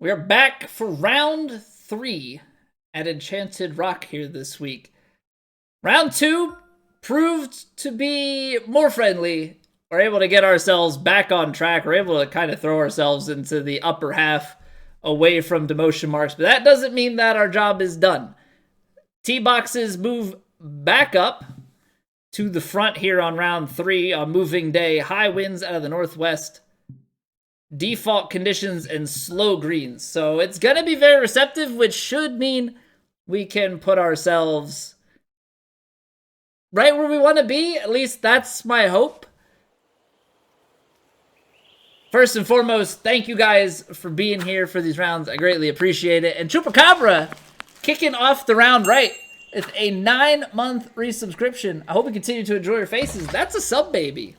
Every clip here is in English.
We are back for round 3 at Enchanted Rock here this week. Round 2 proved to be more friendly. We're able to get ourselves back on track. We're able to kind of throw ourselves into the upper half away from demotion marks, but that doesn't mean that our job is done. Tee boxes move back up to the front here on round 3 on moving day. High winds out of the northwest. Default conditions and slow greens. So it's going to be very receptive, which should mean we can put ourselves right where we want to be. At least that's my hope. First and foremost, thank you guys for being here for these rounds. I greatly appreciate it. And Chupacabra kicking off the round right with a 9-month resubscription. I hope you continue to enjoy your faces. That's a sub, baby.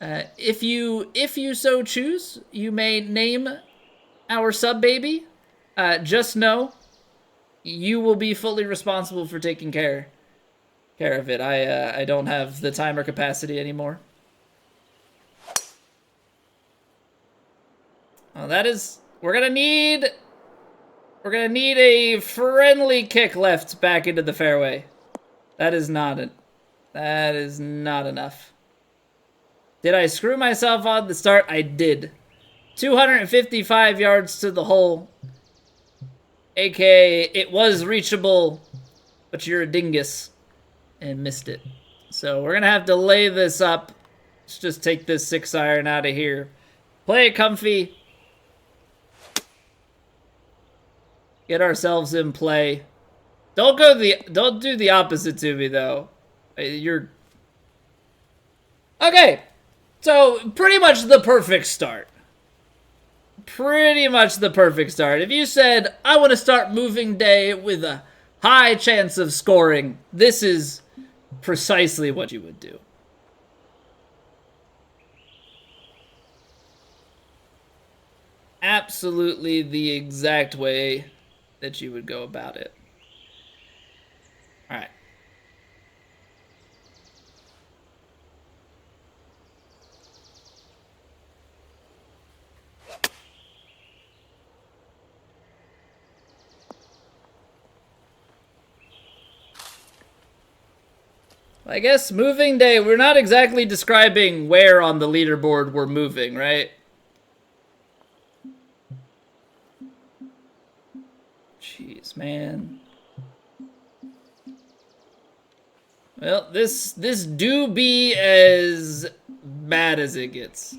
If you so choose, you may name our sub baby. Just know you will be fully responsible for taking care of it. I don't have the time or capacity anymore. Well, we're gonna need a friendly kick left back into the fairway. That is not enough. Did I screw myself on the start? I did. 255 yards to the hole. AKA, it was reachable, but you're a dingus and missed it. So we're going to have to lay this up. Let's just take this 6-iron out of here. Play it comfy. Get ourselves in play. Don't do the opposite to me, though. Okay. So, pretty much the perfect start. If you said, I want to start moving day with a high chance of scoring, this is precisely what you would do. Absolutely the exact way that you would go about it. All right. I guess moving day, we're not exactly describing where on the leaderboard we're moving, right? Jeez, man. Well, this do be as bad as it gets.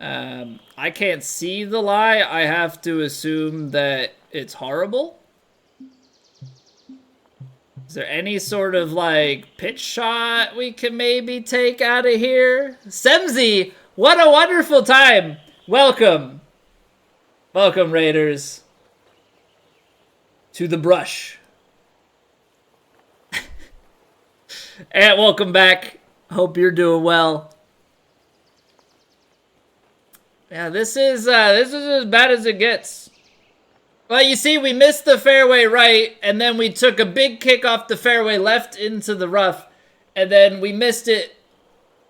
I can't see the lie. I have to assume that it's horrible. Is there any sort of, like, pitch shot we can maybe take out of here? Semzi, what a wonderful time. Welcome. Welcome, Raiders. To the brush. And welcome back. Hope you're doing well. Yeah, this is as bad as it gets. Well, you see, we missed the fairway right, and then we took a big kick off the fairway left into the rough, and then we missed it,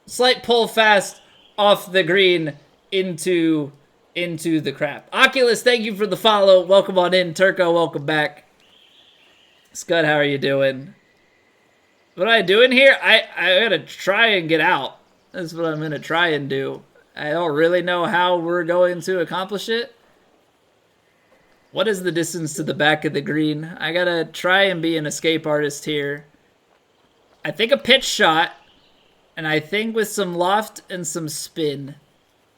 slight pull fast off the green into the crap. Oculus, thank you for the follow. Welcome on in. Turco, welcome back. Scud, how are you doing? What am I doing here? I gotta try and get out. That's what I'm gonna try and do. I don't really know how we're going to accomplish it. What is the distance to the back of the green? I gotta try and be an escape artist here. I think a pitch shot, and I think with some loft and some spin.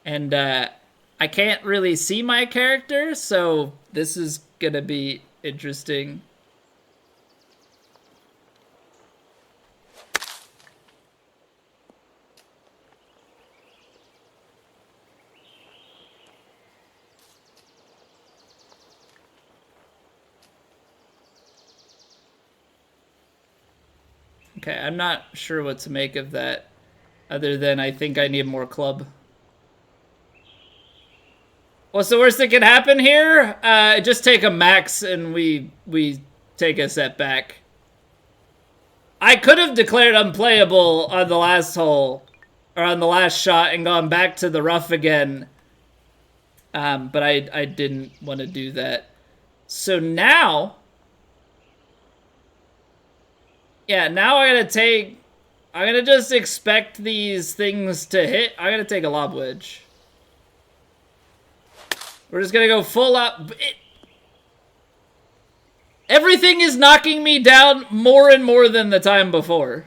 And I can't really see my character, so this is gonna be interesting. Okay, I'm not sure what to make of that, other than I think I need more club. What's the worst that can happen here? Just take a max and we take a setback. I could have declared unplayable on the last hole, or on the last shot, and gone back to the rough again. But I didn't want to do that. So now, yeah, now I'm gonna just expect these things to hit. I'm gonna take a lob wedge. We're just gonna go full up. Everything is knocking me down more and more than the time before.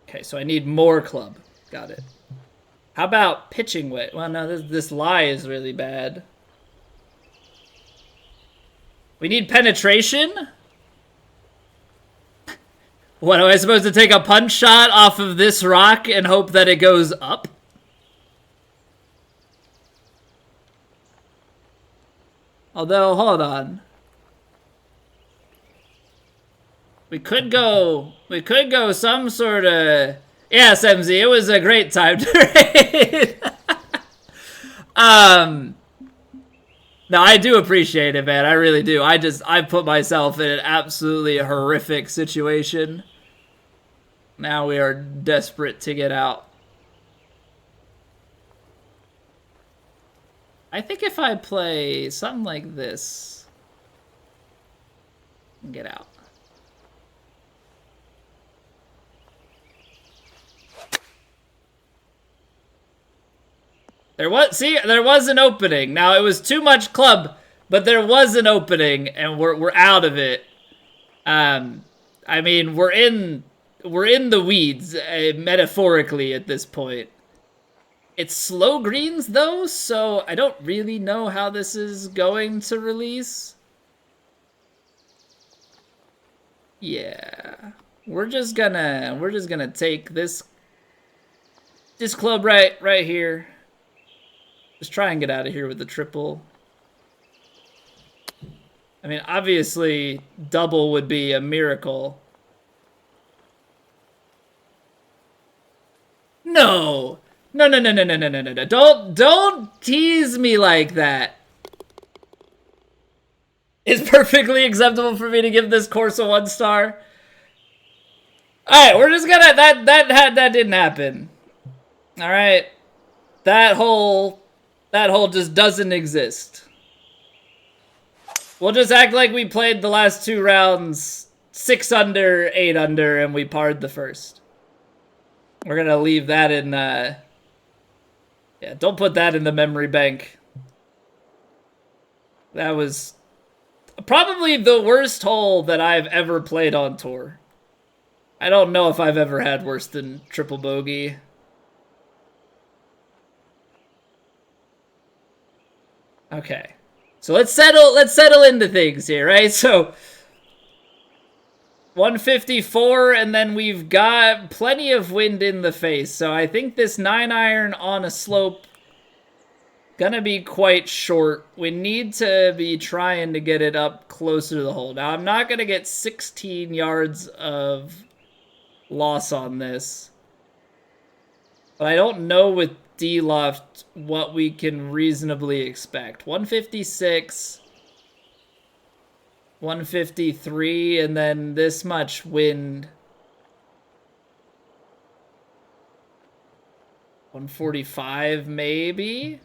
Okay, so I need more club. Got it. How about pitching weight? Well, no, this lie is really bad. We need penetration? What, am I supposed to take a punch shot off of this rock and hope that it goes up? Although, hold on. We could go some sort of... Yes, MZ, it was a great time trade. No, I do appreciate it, man. I really do. I put myself in an absolutely horrific situation. Now we are desperate to get out. I think if I play something like this, get out. There was an opening. Now it was too much club, but there was an opening, and we're out of it. I mean, we're in the weeds, metaphorically at this point. It's slow greens though, so I don't really know how this is going to release. Yeah, we're just gonna take this club right here. Just try and get out of here with the triple. I mean, obviously, double would be a miracle. No! No. Don't tease me like that. It's perfectly acceptable for me to give this course a 1 star. Alright, we're just gonna... That didn't happen. Alright. That hole just doesn't exist. We'll just act like we played the last 2 rounds 6 under, 8 under, and we parred the first. We're gonna leave that in, yeah, don't put that in the memory bank. That was probably the worst hole that I've ever played on tour. I don't know if I've ever had worse than triple bogey. Okay. So let's settle into things here, right? So 154, and then we've got plenty of wind in the face. So I think this 9-iron on a slope gonna be quite short. We need to be trying to get it up closer to the hole. Now, I'm not gonna get 16 yards of loss on this. But I don't know with D-Loft what we can reasonably expect. 156... 153, and then this much wind. 145, maybe?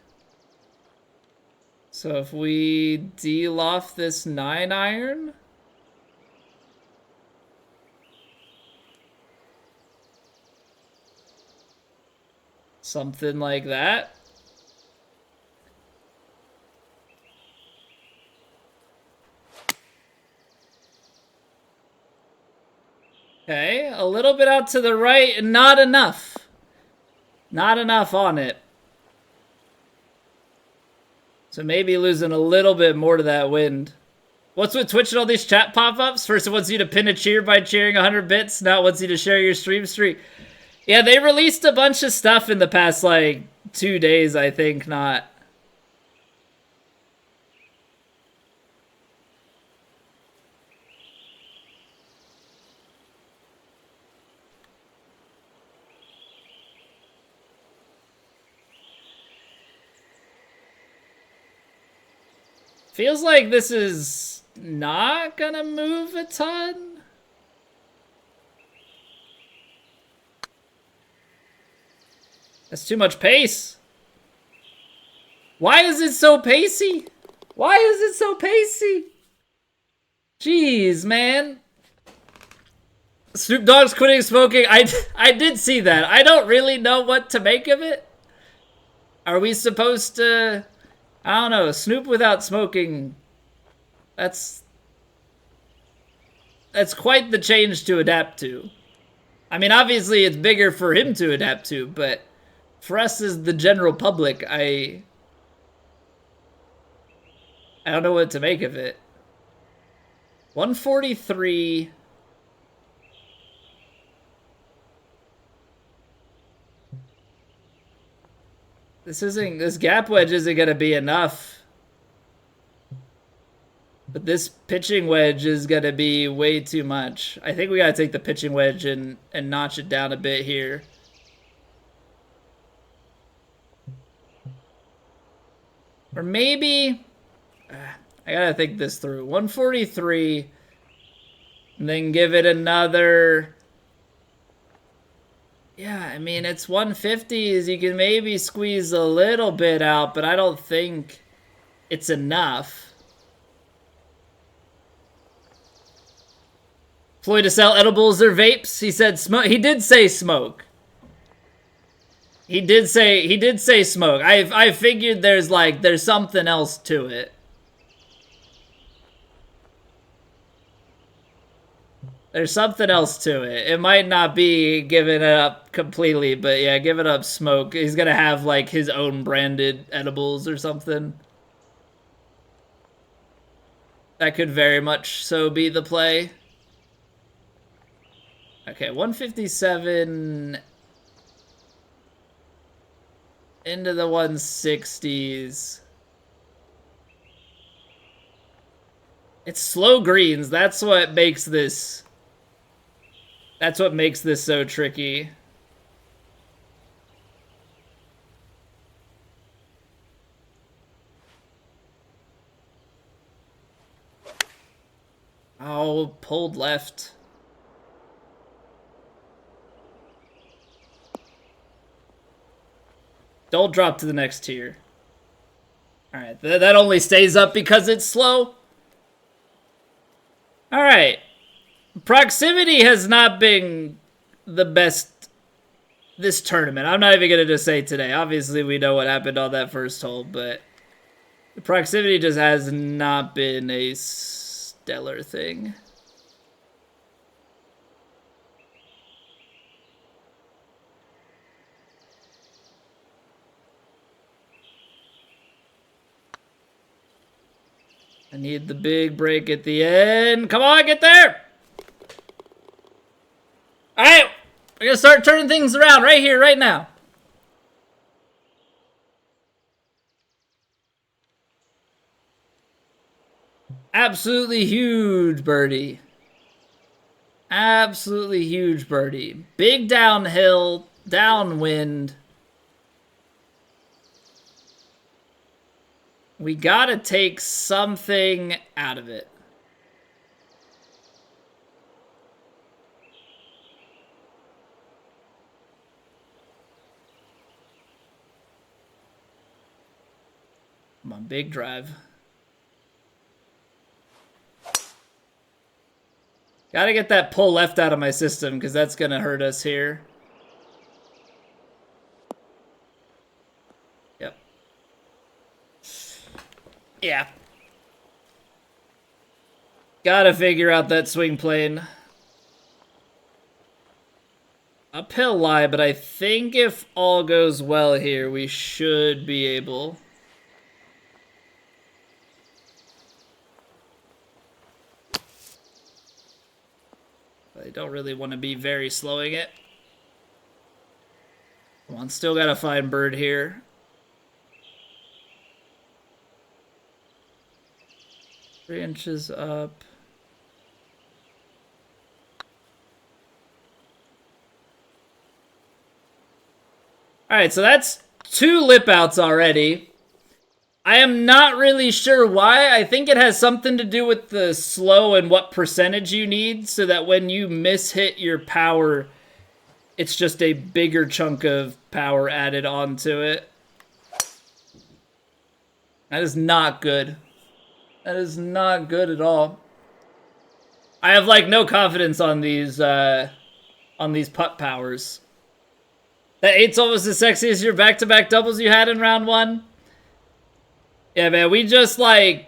So if we de-loft this 9-iron... something like that. Okay, a little bit out to the right, and not enough. Not enough on it. So maybe losing a little bit more to that wind. What's with Twitch and all these chat pop-ups? First it wants you to pin a cheer by cheering 100 bits. Now it wants you to share your stream streak. Yeah, they released a bunch of stuff in the past, like, 2 days, I think, not... Feels like this is not gonna move a ton. That's too much pace. Why is it so pacey? Why is it so pacey? Jeez, man. Snoop Dogg's quitting smoking. I did see that. I don't really know what to make of it. Are we supposed to... I don't know. Snoop without smoking... That's quite the change to adapt to. I mean, obviously it's bigger for him to adapt to, but for us as the general public, I don't know what to make of it. 143. This gap wedge isn't gonna be enough. But this pitching wedge is gonna be way too much. I think we gotta take the pitching wedge and notch it down a bit here. Or maybe... I gotta think this through. 143. And then give it another... Yeah, I mean, it's 150s. You can maybe squeeze a little bit out, but I don't think it's enough. Floyd to sell edibles or vapes? He said smoke. He did say smoke. He did say smoke. I figured there's something else to it. There's something else to it. It might not be giving it up completely, but yeah, give it up smoke. He's gonna have like his own branded edibles or something. That could very much so be the play. Okay, 157 into the 160s. It's slow greens. That's what makes this so tricky. Oh, pulled left. Don't drop to the next tier. Alright, that only stays up because it's slow. Alright. Proximity has not been the best this tournament. I'm not even going to just say today. Obviously, we know what happened on that first hole, but the proximity just has not been a stellar thing. I need the big break at the end. Come on, get there! Alright, we're gonna start turning things around right here, right now. Absolutely huge birdie. Absolutely huge birdie. Big downhill, downwind. We gotta take something out of it. Come on, big drive. Gotta get that pull left out of my system because that's gonna hurt us here. Yep. Yeah. Gotta figure out that swing plane. Uphill lie, but I think if all goes well here, we should be able. I don't really want to be very slowing it. Come on, still gotta find bird here. Three inches up. Alright, so that's 2 lip outs already. I am not really sure why. I think it has something to do with the slow and what percentage you need so that when you miss hit your power, It's just a bigger chunk of power added onto it. That is not good. That is not good at all. I have like no confidence on these putt powers. That 8's almost as sexy as your back-to-back doubles you had in round 1. Yeah, man, we just like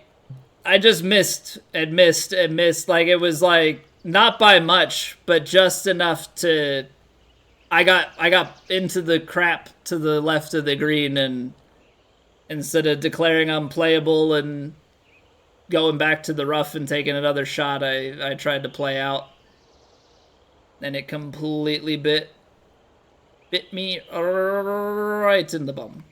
I just missed and missed and missed. Like it was like not by much, but just enough to I got into the crap to the left of the green, and instead of declaring unplayable and going back to the rough and taking another shot, I tried to play out. And it completely bit me right in the bum.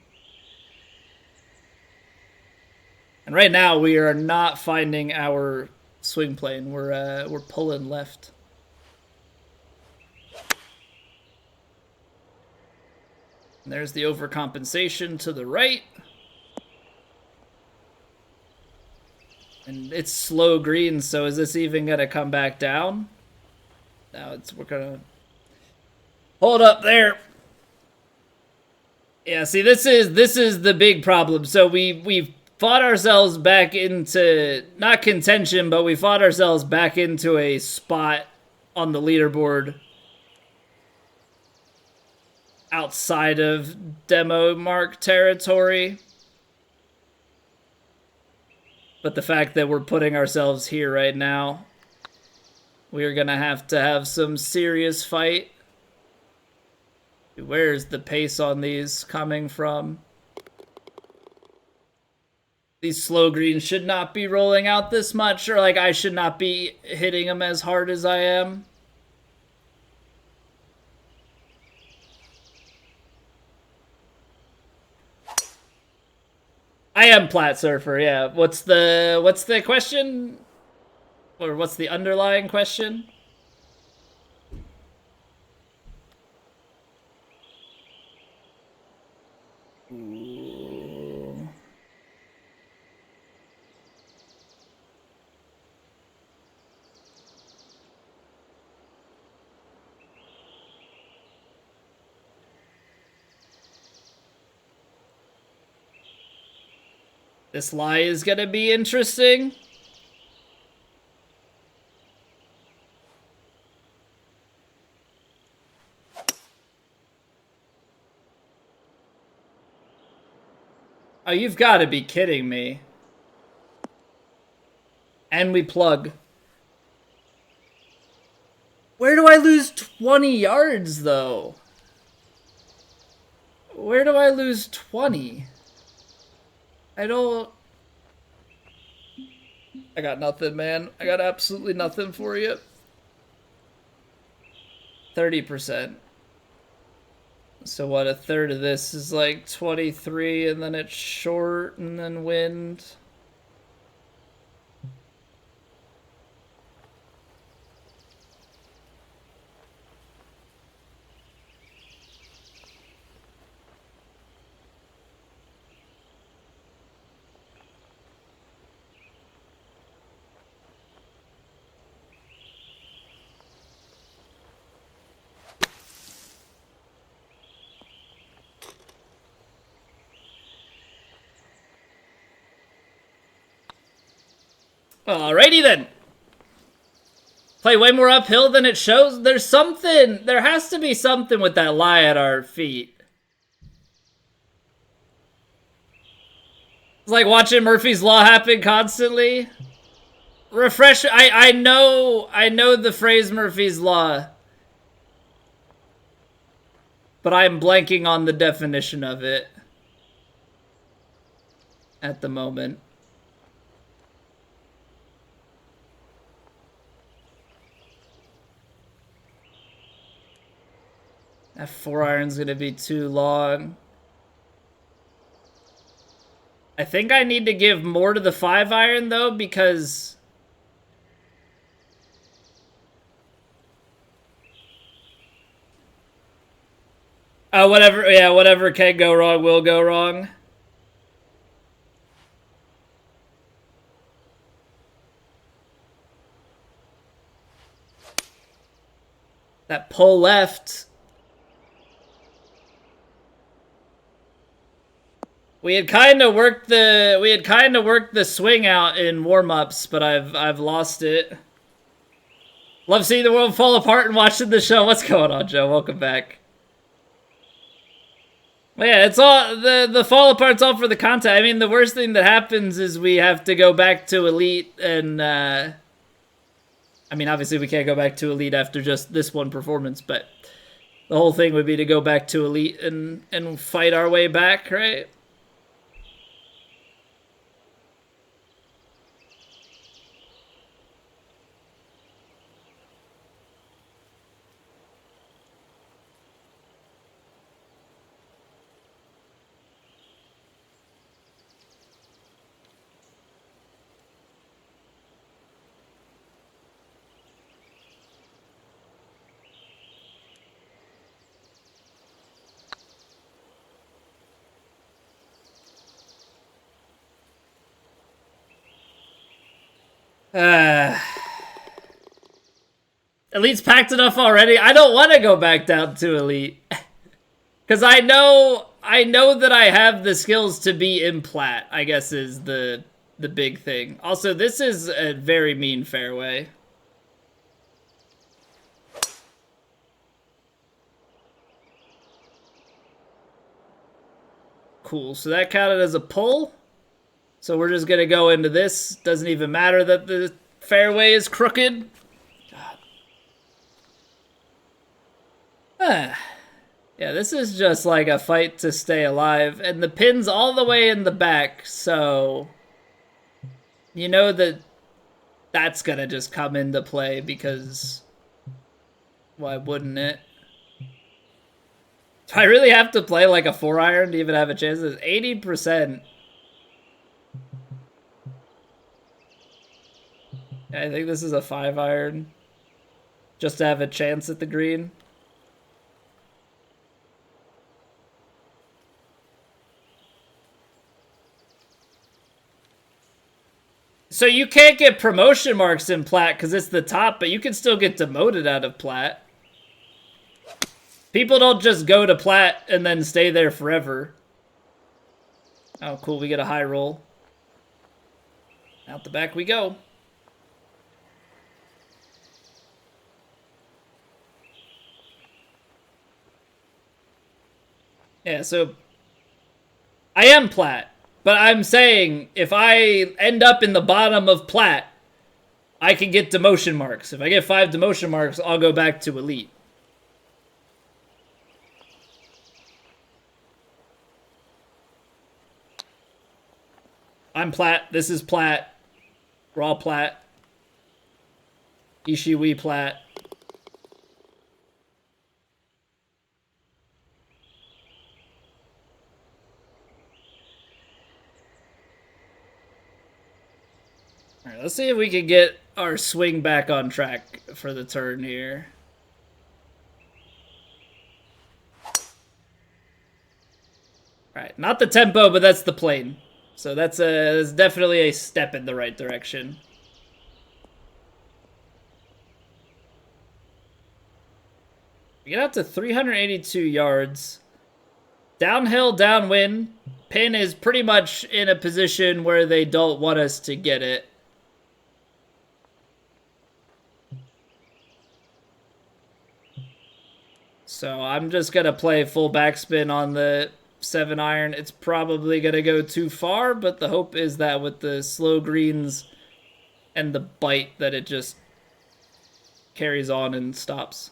And right now we are not finding our swing plane. We're pulling left. And there's the overcompensation to the right. And it's slow green, so is this even gonna come back down? No, we're gonna hold up there. Yeah, see, this is the big problem. So we've fought ourselves back into not contention, but we fought ourselves back into a spot on the leaderboard outside of demo mark territory. But the fact that we're putting ourselves here right now, we are gonna have to have some serious fight. Where's the pace on these coming from? These slow greens should not be rolling out this much, or like I should not be hitting them as hard as I am. I am Plat Surfer, yeah. What's the question? Or what's the underlying question? Ooh. This lie is gonna be interesting. Oh, you've got to be kidding me. And we plug. Where do I lose 20 yards, though? Where do I lose 20? I don't... I got nothing, man. I got absolutely nothing for you. 30%. So what, a third of this is like 23, and then it's short, and then wind. Alrighty then. Play way more uphill than it shows. There's something. There has to be something with that lie at our feet. It's like watching Murphy's Law happen constantly. Refresh. I know the phrase Murphy's Law, but I'm blanking on the definition of it at the moment. That 4-iron's gonna be too long. I think I need to give more to the 5-iron though, because whatever, yeah, whatever can go wrong will go wrong. That pull left We had kind of worked the swing out in warm-ups, but I've lost it. Love seeing the world fall apart and watching the show. What's going on, Joe? Welcome back. Well, yeah, it's all the fall apart's all for the content. I mean, the worst thing that happens is we have to go back to Elite, and I mean, obviously we can't go back to Elite after just this one performance, but the whole thing would be to go back to Elite and fight our way back, right? Elite's packed enough already. I don't want to go back down to Elite. Because I know that I have the skills to be in Plat, I guess is the big thing. Also, this is a very mean fairway. Cool, so that counted as a pull. So we're just going to go into this. Doesn't even matter that the fairway is crooked. God. Yeah, this is just like a fight to stay alive. And the pin's all the way in the back, so you know that that's going to just come into play because why wouldn't it? Do I really have to play like a 4-iron to even have a chance? It's 80%. I think this is a 5-iron just to have a chance at the green. So you can't get promotion marks in Plat because it's the top, but you can still get demoted out of Plat. People don't just go to Plat and then stay there forever. Oh, cool. We get a high roll. Out the back we go. Yeah, so I am Plat, but I'm saying if I end up in the bottom of Plat, I can get demotion marks. If I get 5 demotion marks, I'll go back to Elite. I'm Plat. This is Plat. We're all Plat. Ishiwi Plat. Alright, let's see if we can get our swing back on track for the turn here. Alright, not the tempo, but that's the plane. So that's definitely a step in the right direction. We get out to 382 yards. Downhill, downwind. Pin is pretty much in a position where they don't want us to get it. So I'm just going to play full backspin on the 7-iron. It's probably going to go too far, but the hope is that with the slow greens and the bite that it just carries on and stops.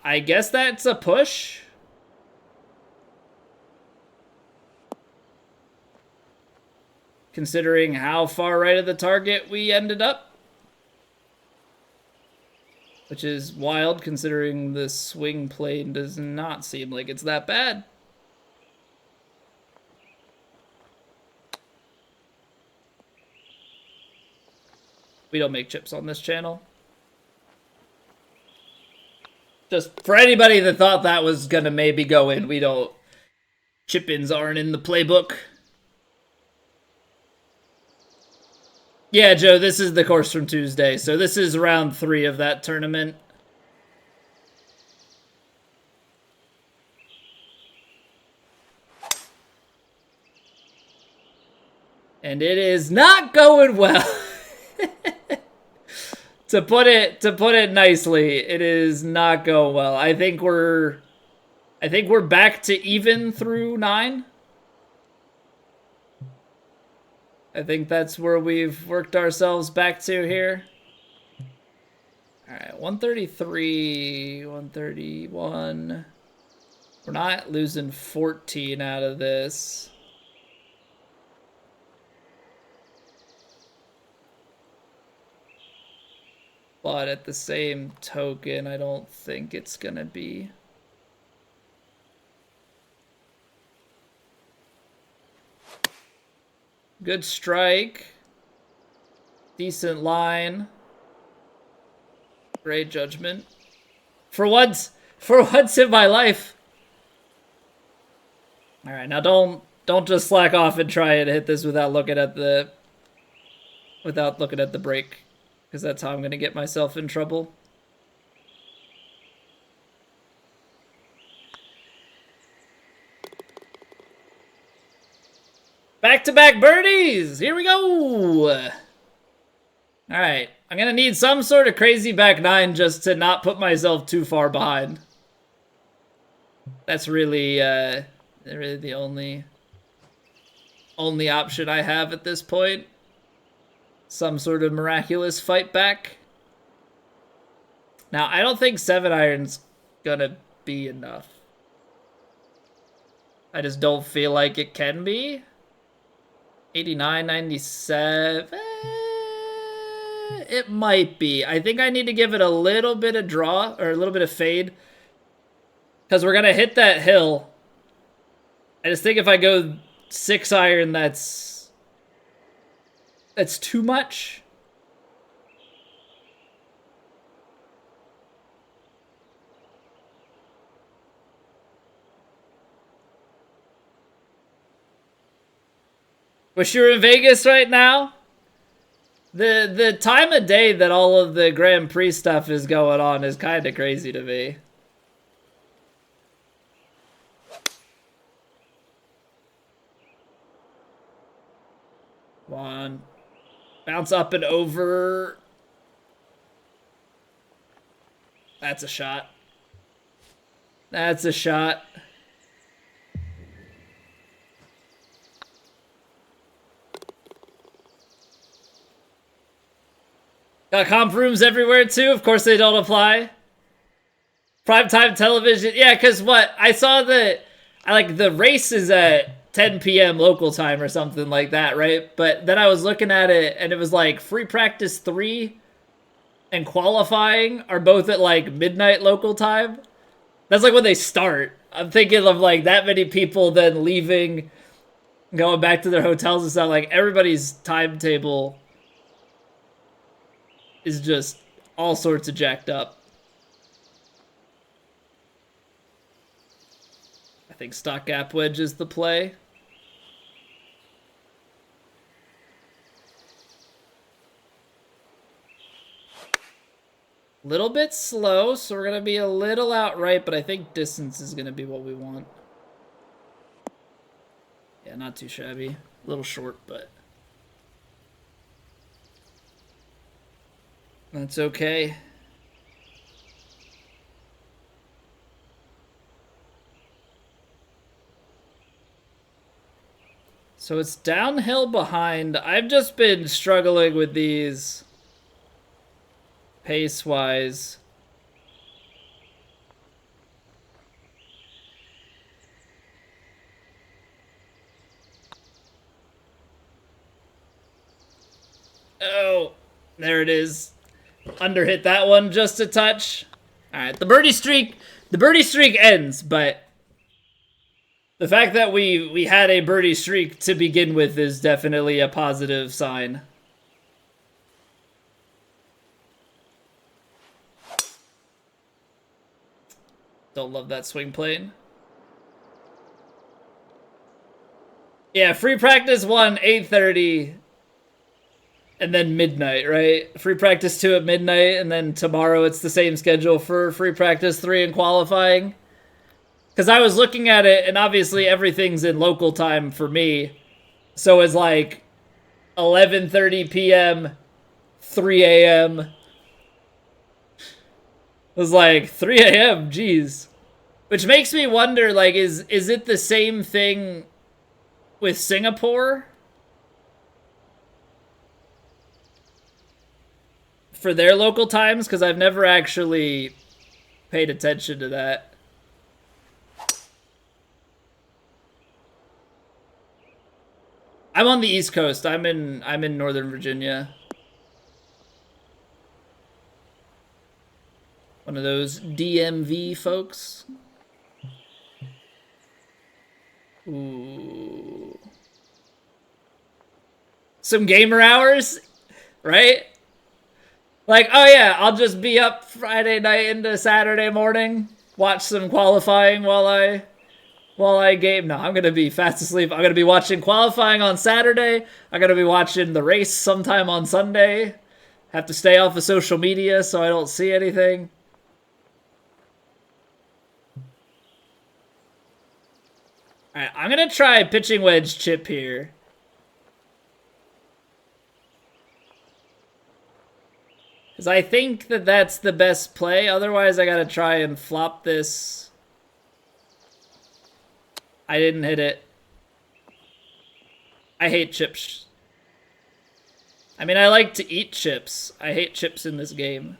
I guess that's a push. Considering how far right of the target we ended up. Which is wild, considering the swing plane does not seem like it's that bad. We don't make chips on this channel. Just for anybody that thought that was gonna maybe go in, we don't. Chip-ins aren't in the playbook. Yeah, Joe, this is the course from Tuesday, so this is round 3 of that tournament. And it is not going well. To put it nicely, it is not going well. I think we're back to even through 9. I think that's where we've worked ourselves back to here. All right, 133, 131. We're not losing 14 out of this. But at the same token, I don't think it's gonna be. Good strike. Decent line. Great judgment. For once in my life. All right, now don't just slack off and try and hit this without looking at the break, because that's how I'm gonna get myself in trouble. Back-to-back birdies! Here we go! Alright, I'm gonna need some sort of crazy back 9 just to not put myself too far behind. That's really the only option I have at this point. Some sort of miraculous fight back. Now, I don't think 7-iron's gonna be enough. I just don't feel like it can be. 89, 97. It might be. I think I need to give it a little bit of draw, or a little bit of fade, because we're gonna hit that hill. I just think if I go 6-iron, that's too much. Wish you were in Vegas right now. The time of day that all of the Grand Prix stuff is going on is kind of crazy to me. Come on. Bounce up and over. That's a shot. That's a shot. Got comp rooms everywhere too. Of course they don't apply. Primetime television. Yeah, because what? I saw the race is at 10 p.m. local time or something like that, right? But then I was looking at it and it was like free practice 3 and qualifying are both at like midnight local time. That's like when they start. I'm thinking of like that many people then leaving, going back to their hotels and stuff. Like everybody's timetable is just all sorts of jacked up. I think stock gap wedge is the play. Little bit slow, so we're gonna be a little outright, but I think distance is gonna be what we want. Yeah, not too shabby. A little short, but that's okay. So it's downhill behind. I've just been struggling with these pace-wise. Oh, there it is. Underhit that one just a touch. All right, the birdie streak ends, but the fact that we had a birdie streak to begin with is definitely a positive sign. Don't love that swing plane. Yeah, free practice 1, 8:30. And then midnight, right? Free practice 2 at midnight, and then tomorrow it's the same schedule for free practice 3 and qualifying. Because I was looking at it, and obviously everything's in local time for me. So it's like, 11:30 p.m., 3 a.m. It was like 3 a.m. Jeez. Which makes me wonder, like, is it the same thing with Singapore? For their local times? Because I've never actually paid attention to that. I'm on the East Coast. I'm in Northern Virginia. One of those DMV folks. Ooh. Some gamer hours, right? Like, oh yeah, I'll just be up Friday night into Saturday morning, watch some qualifying while I game. No, I'm gonna be fast asleep. I'm gonna be watching qualifying on Saturday. I'm gonna be watching the race sometime on Sunday. Have to stay off of social media so I don't see anything. Alright, I'm gonna try pitching wedge chip here. Because I think that that's the best play. Otherwise, I gotta try and flop this. I didn't hit it. I hate chips. I mean, I like to eat chips. I hate chips in this game.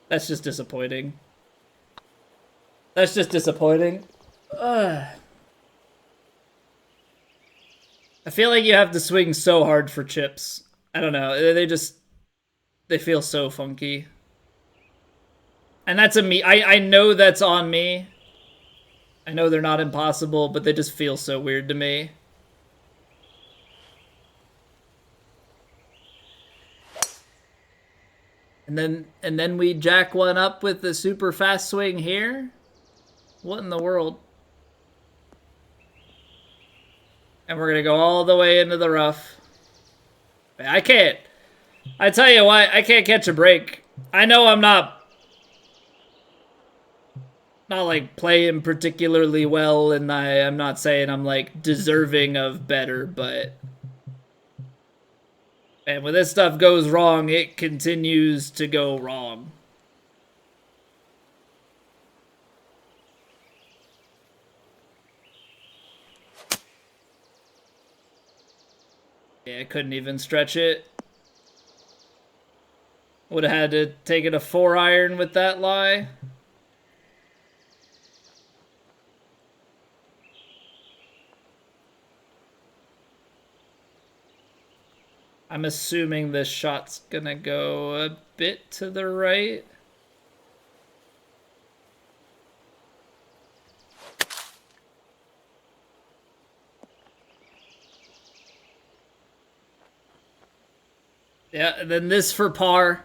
That's just disappointing. That's just disappointing. Ugh. I feel like you have to swing so hard for chips. I don't know. They feel so funky. And that's I know that's on me. I know they're not impossible, but they just feel so weird to me. And then we jack one up with the super fast swing here. What in the world? And we're gonna go all the way into the rough. I can't. I tell you what, I can't catch a break. I know I'm not like playing particularly well, and I'm not saying I'm like deserving of better, but and when this stuff goes wrong, it continues to go wrong. Yeah, I couldn't even stretch it. Would have had to take it a 4-iron with that lie. I'm assuming this shot's gonna go a bit to the right. Yeah, and then this for par.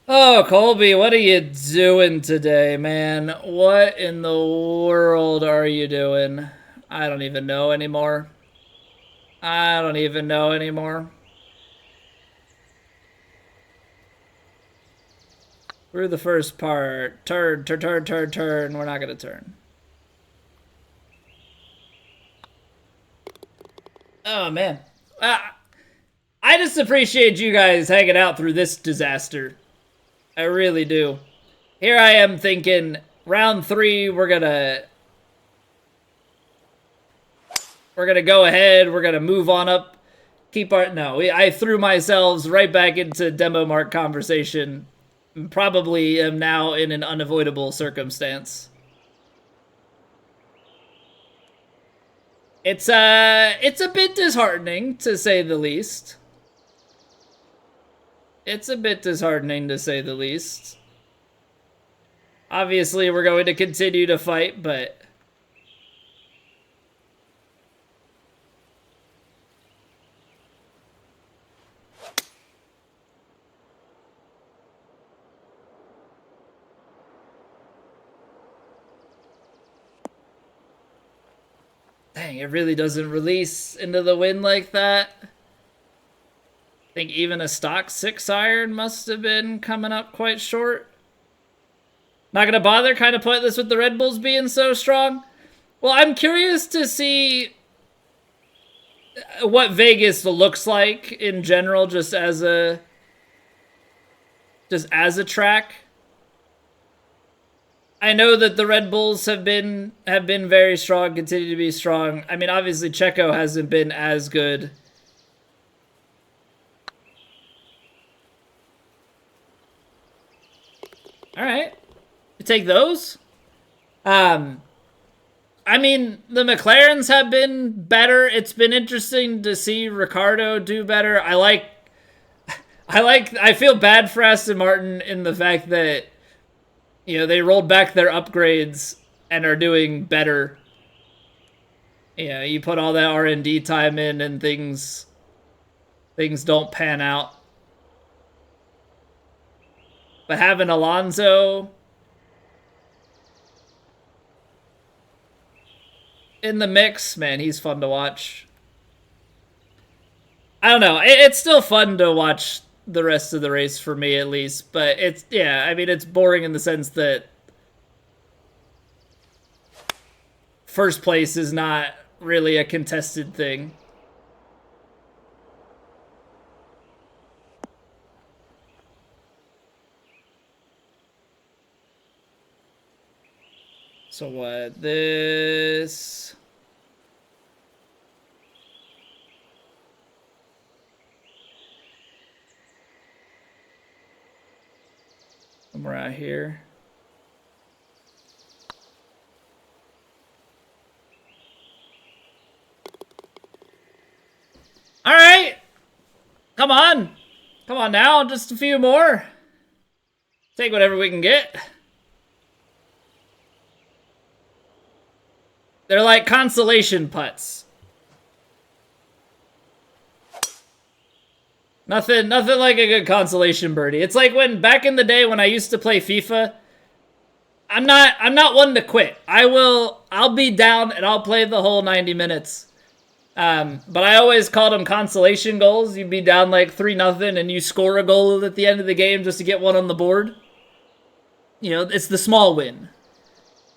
Oh, Colby, what are you doing today, man? What in the world are you doing? I don't even know anymore. I don't even know anymore. Through the first part. Turn. We're not gonna turn. Oh, man. I just appreciate you guys hanging out through this disaster. I really do. Here I am thinking, round 3, we're gonna go ahead. We're gonna move on up. Keep our I threw myself right back into demo mark conversation. Probably am now in an unavoidable circumstance. It's a bit disheartening to say the least. It's a bit disheartening to say the least. Obviously, we're going to continue to fight, but dang, it really doesn't release into the wind like that. I think even a stock 6-iron must have been coming up quite short. Not gonna bother? Kind of pointless with the Red Bulls being so strong? Well, I'm curious to see what Vegas looks like in general, just as a track. I know that the Red Bulls have been very strong, continue to be strong. I mean, obviously Checo hasn't been as good. All right, you take those. I mean, the McLarens have been better. It's been interesting to see Ricciardo do better. I feel bad for Aston Martin in the fact that, you know, they rolled back their upgrades and are doing better. You know, you put all that R&D time in and things don't pan out. But having Alonso in the mix, man, he's fun to watch. I don't know. It's still fun to watch the rest of the race for me, at least. But it's, yeah, I mean, it's boring in the sense that first place is not really a contested thing. So what? This... somewhere out here. All right. Come on. Come on now. Just a few more. Take whatever we can get. They're like consolation putts. Nothing like a good consolation birdie. It's like when back in the day when I used to play FIFA. I'm not one to quit. I'll be down and I'll play the whole 90 minutes. But I always called them consolation goals. You'd be down like 3-0 and you score a goal at the end of the game just to get one on the board. You know, it's the small win.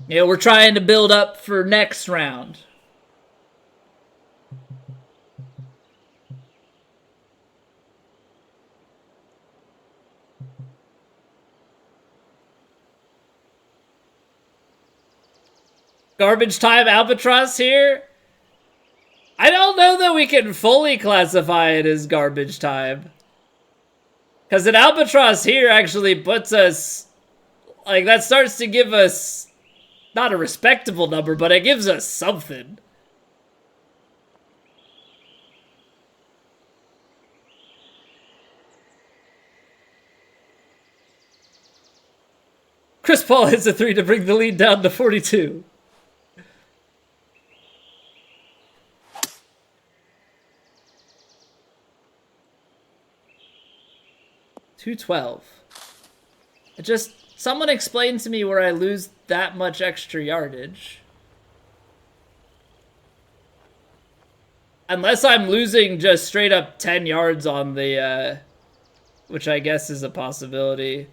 You know, we're trying to build up for next round. Garbage time Albatross here. I don't know that we can fully classify it as garbage time. Because an Albatross here actually puts us... like, that starts to give us... not a respectable number, but it gives us something. Chris Paul hits a 3 to bring the lead down to 42. $212. It just... someone explain to me where I lose that much extra yardage. Unless I'm losing just straight up 10 yards on the, which I guess is a possibility.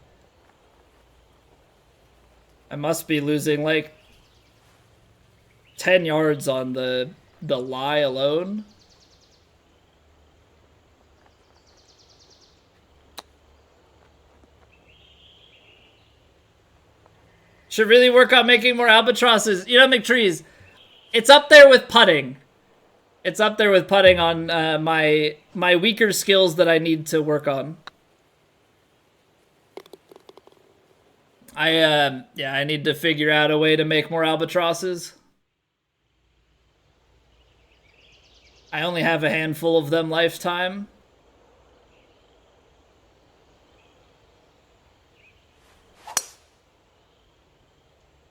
I must be losing like 10 yards on the lie alone. Should really work on making more albatrosses. You know, McTrees, it's up there with putting. It's up there with putting on my weaker skills that I need to work on. I need to figure out a way to make more albatrosses. I only have a handful of them lifetime.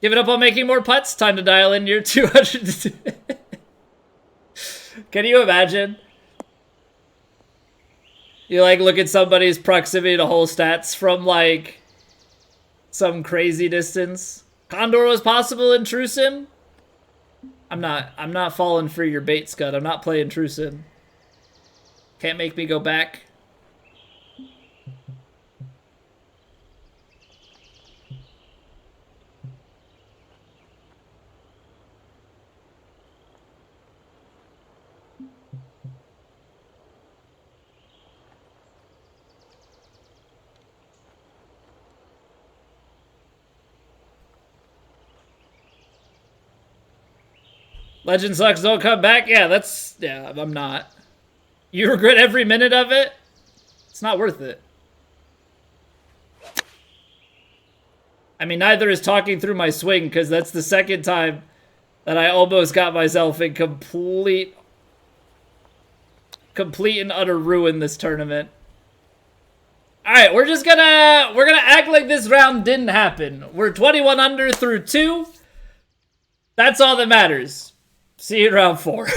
Give it up on making more putts. Time to dial in your 200. Can you imagine? You like look at somebody's proximity to hole stats from like some crazy distance. Condor was possible in True Sim. I'm not falling for your bait, Scud. I'm not playing True Sim. Can't make me go back. Legend sucks, don't come back. Yeah, I'm not. You regret every minute of it? It's not worth it. I mean, neither is talking through my swing, because that's the second time that I almost got myself in complete and utter ruin this tournament. Alright, we're gonna act like this round didn't happen. We're 21 under through 2. That's all that matters. See you in round 4.